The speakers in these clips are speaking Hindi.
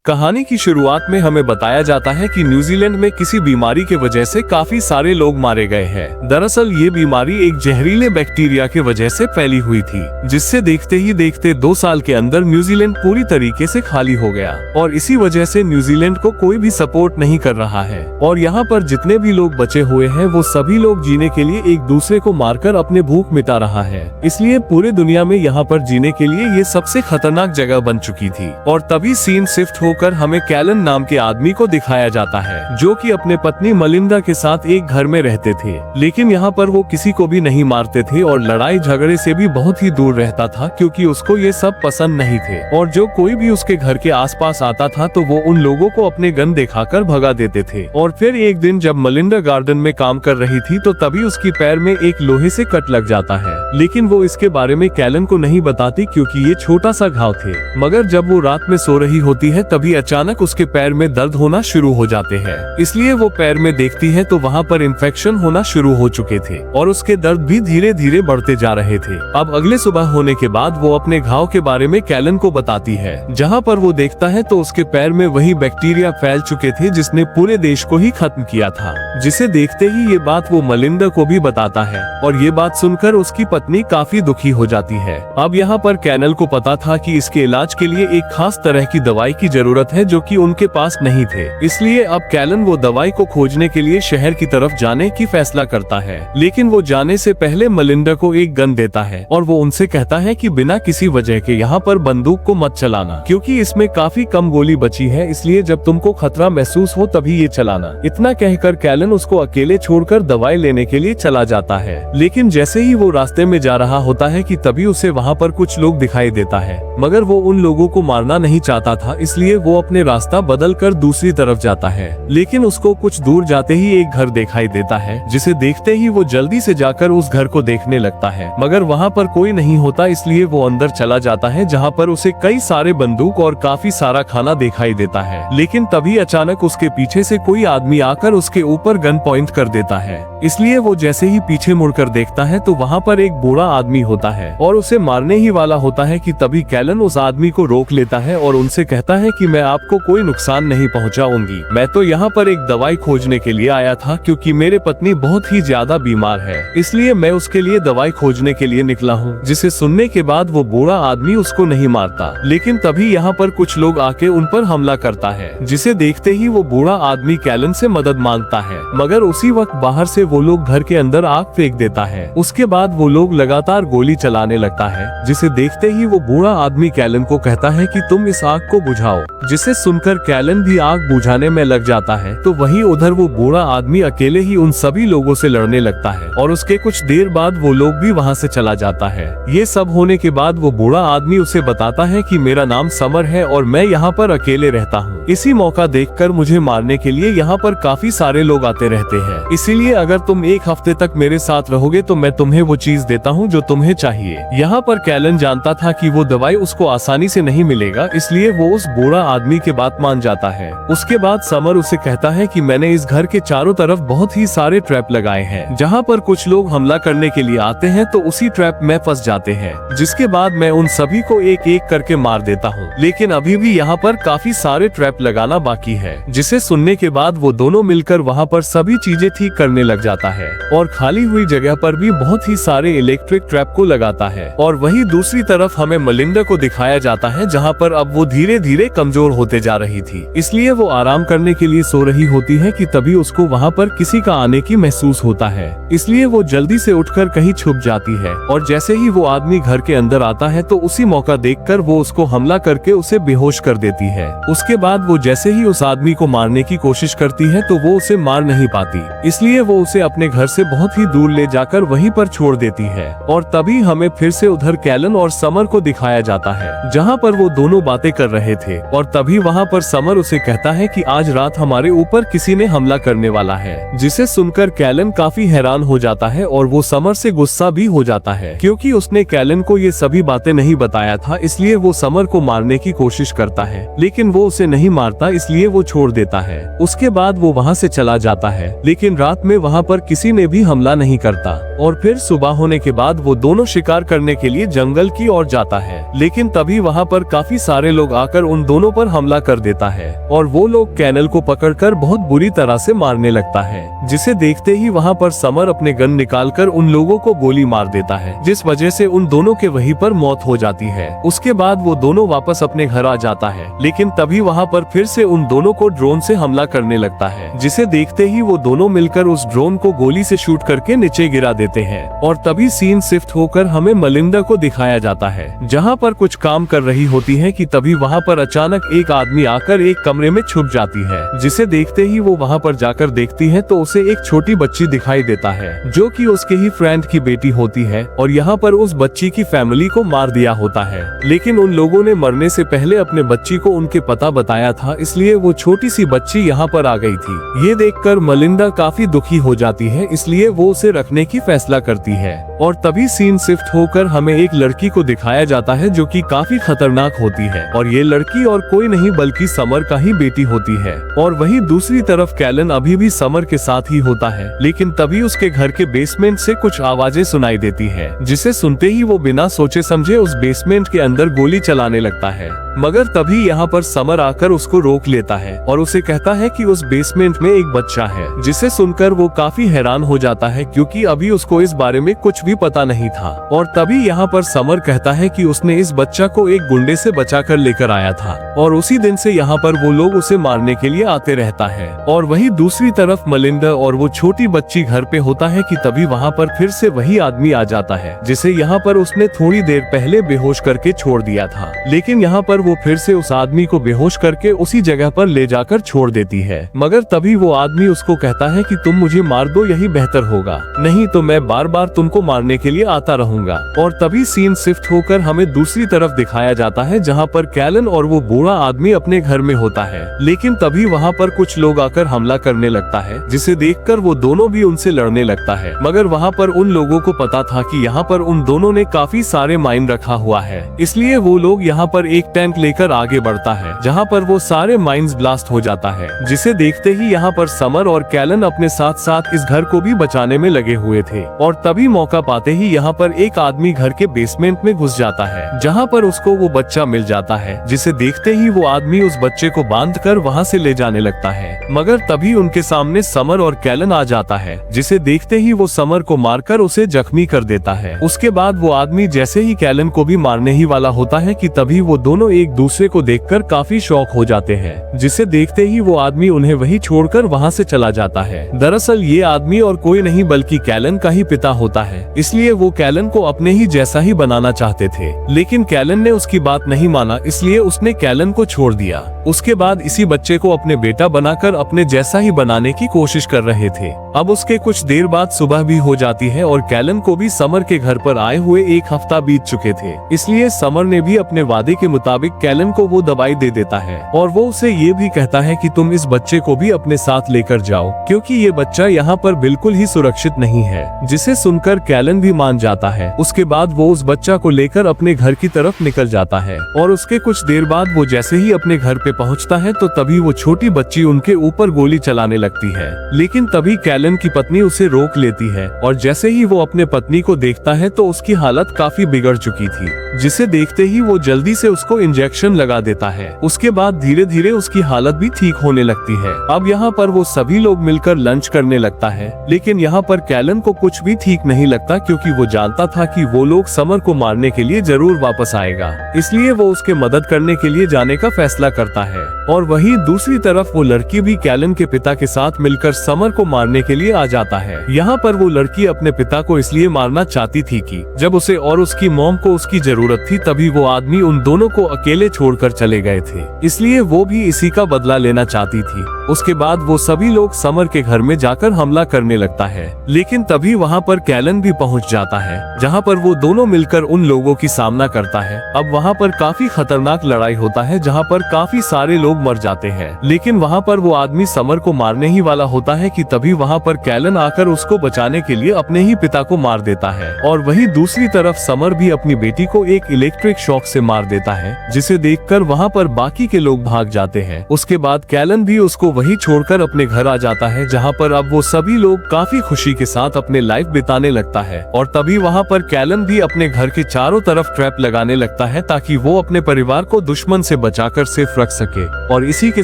कहानी की शुरुआत में हमें बताया जाता है कि न्यूजीलैंड में किसी बीमारी के वजह से काफी सारे लोग मारे गए हैं। दरअसल ये बीमारी एक जहरीले बैक्टीरिया के वजह से फैली हुई थी, जिससे देखते ही देखते 2 साल के अंदर न्यूजीलैंड पूरी तरीके से खाली हो गया और इसी वजह से न्यूजीलैंड को कोई भी सपोर्ट नहीं कर रहा है। और यहाँ पर जितने भी लोग बचे हुए हैं वो सभी लोग जीने के लिए एक दूसरे को मारकर अपने भूख मिटा रहा है। इसलिए पूरे दुनिया में यहाँ पर जीने के लिए ये सबसे खतरनाक जगह बन चुकी थी। और तभी सीन शिफ्ट होकर हमें कैलन नाम के आदमी को दिखाया जाता है, जो कि अपने पत्नी मलिंदा के साथ एक घर में रहते थे। लेकिन यहाँ पर वो किसी को भी नहीं मारते थे और लड़ाई झगड़े से भी बहुत ही दूर रहता था, क्योंकि उसको ये सब पसंद नहीं थे। और जो कोई भी उसके घर के आसपास आता था तो वो उन लोगों को अपने गन दिखाकर भगा देते थे। और फिर एक दिन जब मलिंदा गार्डन में काम कर रही थी तो तभी उसकी पैर में एक लोहे से कट लग जाता है, लेकिन वो इसके बारे में कैलन को नहीं बताती क्योंकि ये छोटा सा घाव थे। मगर जब वो रात में सो रही होती है तभी अचानक उसके पैर में दर्द होना शुरू हो जाते हैं। इसलिए वो पैर में देखती है तो वहाँ पर इन्फेक्शन होना शुरू हो चुके थे और उसके दर्द भी धीरे धीरे बढ़ते जा रहे थे। अब अगले सुबह होने के बाद वो अपने घाव के बारे में कैलन को बताती है। जहाँ पर वो देखता है तो उसके पैर में वही बैक्टीरिया फैल चुके थे जिसने पूरे देश को ही खत्म किया था, जिसे देखते ही ये बात वो मलिंदा को भी बताता है। और ये बात सुनकर उसकी पत्नी काफी दुखी हो जाती है। अब यहाँ पर कैनल को पता था कि इसके इलाज के लिए एक खास तरह की दवाई की जरूरत है जो कि उनके पास नहीं थे। इसलिए अब कैलन वो दवाई को खोजने के लिए शहर की तरफ जाने की फैसला करता है। लेकिन वो जाने से पहले मलिंदा को एक गन देता है और वो उनसे कहता है कि बिना किसी वजह के यहाँ पर बंदूक को मत चलाना, क्योंकि इसमें काफी कम गोली बची है, इसलिए जब तुमको खतरा महसूस हो तभी ये चलाना। इतना कहकर कैलन उसको अकेले छोड़कर दवाई लेने के लिए चला जाता है। लेकिन जैसे ही वो रास्ते में जा रहा होता है कि तभी उसे वहाँ पर कुछ लोग दिखाई देता है, मगर वो उन लोगों को मारना नहीं चाहता था, इसलिए वो अपने रास्ता बदल कर दूसरी तरफ जाता है। लेकिन उसको कुछ दूर जाते ही एक घर दिखाई देता है, जिसे देखते ही वो जल्दी से जाकर उस घर को देखने लगता है, मगर वहाँ पर कोई नहीं होता। इसलिए वो अंदर चला जाता है जहाँ पर उसे कई सारे बंदूक और काफी सारा खाना दिखाई देता है। लेकिन तभी अचानक उसके पीछे से कोई आदमी आकर उसके ऊपर गन पॉइंट कर देता है। इसलिए वो जैसे ही पीछे मुड़कर देखता है तो वहाँ पर एक बूढ़ा आदमी होता है और उसे मारने ही वाला होता है कि तभी कैलन उस आदमी को रोक लेता है और उनसे कहता है कि मैं आपको कोई नुकसान नहीं पहुंचाऊंगी, मैं तो यहाँ पर एक दवाई खोजने के लिए आया था, क्योंकि मेरे पत्नी बहुत ही ज्यादा बीमार है, इसलिए मैं उसके लिए दवाई खोजने के लिए निकला हूँ। जिसे सुनने के बाद वो बूढ़ा आदमी उसको नहीं मारता, लेकिन तभी यहाँ पर कुछ लोग आके उन पर हमला करता है, जिसे देखते ही वो बूढ़ा आदमी कैलन से मदद मांगता है। मगर उसी वक्त बाहर से वो लोग घर के अंदर आग फेंक देता है। उसके बाद वो लोग लगातार गोली चलाने लगता है, जिसे देखते ही वो बूढ़ा आदमी कैलन को कहता है कि तुम इस आग को बुझाओ, जिसे सुनकर कैलन भी आग बुझाने में लग जाता है। तो वहीं उधर वो बूढ़ा आदमी अकेले ही उन सभी लोगों से लड़ने लगता है और उसके कुछ देर बाद वो लोग भी वहाँ से चला जाता है। ये सब होने के बाद वो बूढ़ा आदमी उसे बताता है कि मेरा नाम समर है और मैं यहाँ पर अकेले रहता हूँ। इसी मौका देखकर मुझे मारने के लिए यहाँ पर काफी सारे लोग आते रहते हैं, इसीलिए अगर तुम एक हफ्ते तक मेरे साथ रहोगे तो मैं तुम्हें वो चीज देता हूँ जो तुम्हें चाहिए। यहाँ पर कैलन जानता था कि वो दवाई उसको आसानी से नहीं मिलेगा, इसलिए वो उस बूढ़ा आदमी के बात मान जाता है। उसके बाद समर उसे कहता है कि मैंने इस घर के चारों तरफ बहुत ही सारे ट्रैप लगाए हैं, जहाँ पर कुछ लोग हमला करने के लिए आते हैं तो उसी ट्रैप में फंस जाते हैं, जिसके बाद मैं उन सभी को एक एक करके मार देता हूँ। लेकिन अभी भी यहाँ पर काफी सारे ट्रैप लगाना बाकी है, जिसे सुनने के बाद वो दोनों मिलकर वहाँ पर सभी चीजें ठीक करने लग जाता है और खाली हुई जगह पर भी बहुत ही सारे इलेक्ट्रिक ट्रैप को लगाता है। और वही दूसरी तरफ हमें मलिंदा को दिखाया जाता है, जहाँ पर अब वो धीरे धीरे कमजोर होते जा रही थी, इसलिए वो आराम करने के लिए सो रही होती है कि तभी उसको वहाँ पर किसी का आने की महसूस होता है। इसलिए वो जल्दी से उठकर कहीं छुप जाती है और जैसे ही वो आदमी घर के अंदर आता है तो उसी मौका देखकर वो उसको हमला करके उसे बेहोश कर देती है। उसके बाद वो जैसे ही उस आदमी को मारने की कोशिश करती है तो वो उसे मार नहीं पाती, इसलिए वो उसे अपने घर से बहुत ही दूर ले जाकर वहीं पर छोड़ देती है। और तभी हमें फिर से उधर कैलन और समर को दिखाया जाता है, जहाँ पर वो दोनों बातें कर रहे थे। और तभी वहाँ पर समर उसे कहता है कि आज रात हमारे ऊपर किसी ने हमला करने वाला है, जिसे सुनकर कैलन काफी हैरान हो जाता है और वो समर से गुस्सा भी हो जाता है, क्योंकि उसने कैलन को ये सभी बातें नहीं बताया था। इसलिए वो समर को मारने की कोशिश करता है, लेकिन वो उसे नहीं मारता, इसलिए वो छोड़ देता है। उसके बाद वो वहाँ से चला जाता है, लेकिन रात में वहाँ पर किसी ने भी हमला नहीं करता। और फिर सुबह होने के बाद वो दोनों शिकार करने के लिए जंगल की ओर जाता है, लेकिन तभी वहाँ पर काफी सारे लोग आकर उन दोनों पर हमला कर देता है और वो लोग कैनल को पकड़कर बहुत बुरी तरह से मारने लगता है, जिसे देखते ही वहाँ पर समर अपने गन निकालकर उन लोगों को गोली मार देता है, जिस वजह से उन दोनों के वहीं पर मौत हो जाती है। उसके बाद वो दोनों वापस अपने घर आ जाता है, लेकिन तभी वहाँ पर फिर से उन दोनों को ड्रोन से हमला करने लगता है, जिसे देखते ही वो दोनों मिलकर उस ड्रोन को गोली से शूट करके नीचे गिरा देते हैं। और तभी सीन शिफ्ट होकर हमें मलिंदा को दिखाया जाता है, जहाँ पर कुछ काम कर रही होती है कि तभी वहाँ पर अचानक एक आदमी आकर एक कमरे में छुप जाती है, जिसे देखते ही वो वहाँ पर जाकर देखती है तो उसे एक छोटी बच्ची दिखाई देता है, जो कि उसके ही फ्रेंड की बेटी होती है। और यहाँ पर उस बच्ची की फैमिली को मार दिया होता है, लेकिन उन लोगों ने मरने से पहले अपने बच्ची को उनके पता बताया था, इसलिए वो छोटी सी बच्ची यहाँ पर आ गई थी। ये देखकर मलिंदा काफी दुखी हो जाती है, इसलिए वो उसे रखने की फैसला करती है। और तभी सीन शिफ्ट होकर हमें एक लड़की को दिखाया जाता है जो कि काफी खतरनाक होती है, और ये लड़की और कोई नहीं बल्कि समर का ही बेटी होती है। और वहीं दूसरी तरफ कैलन अभी भी समर के साथ ही होता है, लेकिन तभी उसके घर के बेसमेंट से कुछ आवाजें सुनाई देती है, जिसे सुनते ही वो बिना सोचे समझे उस बेसमेंट के अंदर गोली चलाने लगता है। मगर तभी यहाँ पर समर आकर उसको रोक लेता है और उसे कहता है कि उस बेसमेंट में एक बच्चा है, जिसे सुनकर वो काफी हैरान हो जाता है, क्योंकि अभी उसको इस बारे में कुछ भी पता नहीं था। और तभी यहाँ पर समर कहता है कि उसने इस बच्चा को एक गुंडे से बचाकर लेकर आया था, और उसी दिन से यहाँ पर वो लोग उसे मारने के लिए आते रहता है। और वही दूसरी तरफ मलिंदा और वो छोटी बच्ची घर पे होता है कि तभी वहाँ पर फिर से वही आदमी आ जाता है, जिसे यहाँ पर उसने थोड़ी देर पहले बेहोश करके छोड़ दिया था। लेकिन यहाँ पर वो फिर से उस आदमी को बेहोश करके उसी जगह पर ले जाकर छोड़ देती है। मगर तभी वो आदमी उसको कहता है कि तुम मुझे मार दो, यही बेहतर होगा, नहीं तो मैं बार बार तुमको मारने के लिए आता रहूंगा। और तभी सीन शिफ्ट होकर हमें दूसरी तरफ दिखाया जाता है, जहाँ पर कैलन और वो बूढ़ा आदमी अपने घर में होता है। लेकिन तभी वहाँ पर कुछ लोग आकर हमला करने लगता है, जिसे देखकर वो दोनों भी उनसे लड़ने लगता है। मगर वहाँ पर उन लोगों को पता था कि यहाँ पर उन दोनों ने काफी सारे माइन रखा हुआ है, इसलिए वो लोग यहाँ पर एक टैंक लेकर आगे बढ़ता है, जहाँ पर वो सारे माइंस ब्लास्ट हो जाता है, जिसे देखते ही यहाँ पर समर और कैलन अपने साथ साथ इस घर को भी बचाने में लगे हुए थे। और तभी मौका पाते ही यहाँ पर एक आदमी घर के बेसमेंट में घुस जाता है, जहाँ पर उसको वो बच्चा मिल जाता है, जिसे देखते ही वो आदमी उस बच्चे को बांधकर वहाँ से ले जाने लगता है। मगर तभी उनके सामने समर और कैलन आ जाता है, जिसे देखते ही वो समर को मारकर उसे जख्मी कर देता है। उसके बाद वो आदमी जैसे ही कैलन को भी मारने ही वाला होता है कि तभी वो दोनों एक दूसरे को देखकर काफी शॉक हो जाते हैं, जिसे देखते ही वो आदमी उन्हें वही छोड़कर वहाँ से चला जाता है। दरअसल ये आदमी और कोई नहीं बल्कि कैलन का ही पिता होता है, इसलिए वो कैलन को अपने ही जैसा ही बनाना चाहते थे। लेकिन कैलन ने उसकी बात नहीं माना, इसलिए उसने कैलन को छोड़ दिया। उसके बाद इसी बच्चे को अपने बेटा बनाकर अपने जैसा ही बनाने की कोशिश कर रहे थे। अब उसके कुछ देर बाद सुबह भी हो जाती है और कैलन को भी समर के घर पर आए हुए एक हफ्ता बीत चुके थे, इसलिए समर ने भी अपने वादे के मुताबिक कैलन को वो दवाई दे देता है और वो उसे ये भी कहता है कि तुम इस बच्चे को भी अपने साथ लेकर जाओ, क्योंकि ये बच्चा यहाँ पर बिल्कुल ही सुरक्षित नहीं है। जिसे सुनकर कैलन भी मान जाता है। उसके बाद वो उस बच्चा को लेकर अपने घर की तरफ निकल जाता है और उसके कुछ देर बाद वो जैसे ही अपने घर पे पहुँचता है तो तभी वो छोटी बच्ची उनके ऊपर गोली चलाने लगती है। लेकिन तभी कैलन की पत्नी उसे रोक लेती है और जैसे ही वो अपने पत्नी को देखता है तो उसकी हालत काफी बिगड़ चुकी थी, जिसे देखते ही वो जल्दी से उसको इंजेक्शन लगा देता है। उसके बाद धीरे धीरे उसकी हालत भी ठीक होने लगती है। अब यहाँ पर वो सभी लोग मिलकर लंच करने लगता है, लेकिन यहाँ पर कैलन को कुछ भी ठीक नहीं लगता, क्योंकि वो जानता था कि वो लोग समर को मारने के लिए जरूर वापस आएगा, इसलिए वो उसके मदद करने के लिए जाने का फैसला करता है। और वहीं दूसरी तरफ वो लड़की भी कैलन के पिता के साथ मिलकर समर को मारने के लिए आ जाता है। यहाँ पर वो लड़की अपने पिता को इसलिए मारना चाहती थी कि जब उसे और उसकी मॉम को उसकी जरूरत थी तभी वो आदमी उन दोनों को अकेले छोड़कर चले गए थे, इसलिए वो भी इसी का बदला लेना चाहती थी। उसके बाद वो सभी लोग समर के घर में जाकर हमला करने लगता है, लेकिन तभी वहाँ पर कैलन भी पहुँच जाता है, जहाँ पर वो दोनों मिलकर उन लोगों की सामना करता है। अब वहाँ पर काफी खतरनाक लड़ाई होता है, जहाँ पर काफी सारे लोग मर जाते हैं। लेकिन वहाँ पर वो आदमी समर को मारने ही वाला होता है कि तभी वहाँ पर कैलन आकर उसको बचाने के लिए अपने ही पिता को मार देता है। और वहीं दूसरी तरफ समर भी अपनी बेटी को एक इलेक्ट्रिक शॉक से मार देता है, जिसे देखकर वहाँ पर बाकी के लोग भाग जाते हैं। उसके बाद कैलन भी उसको वही छोड़कर अपने घर आ जाता है, जहाँ पर अब वो सभी लोग काफी खुशी के साथ अपने लाइफ बिताने लगता है। और तभी वहाँ पर कैलन भी अपने घर के चारों तरफ ट्रैप लगाने लगता है ताकि वो अपने परिवार को दुश्मन से बचाकर सेफ रख सके। और इसी के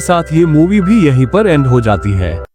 साथ ये मूवी भी यहीं पर एंड हो जाती है।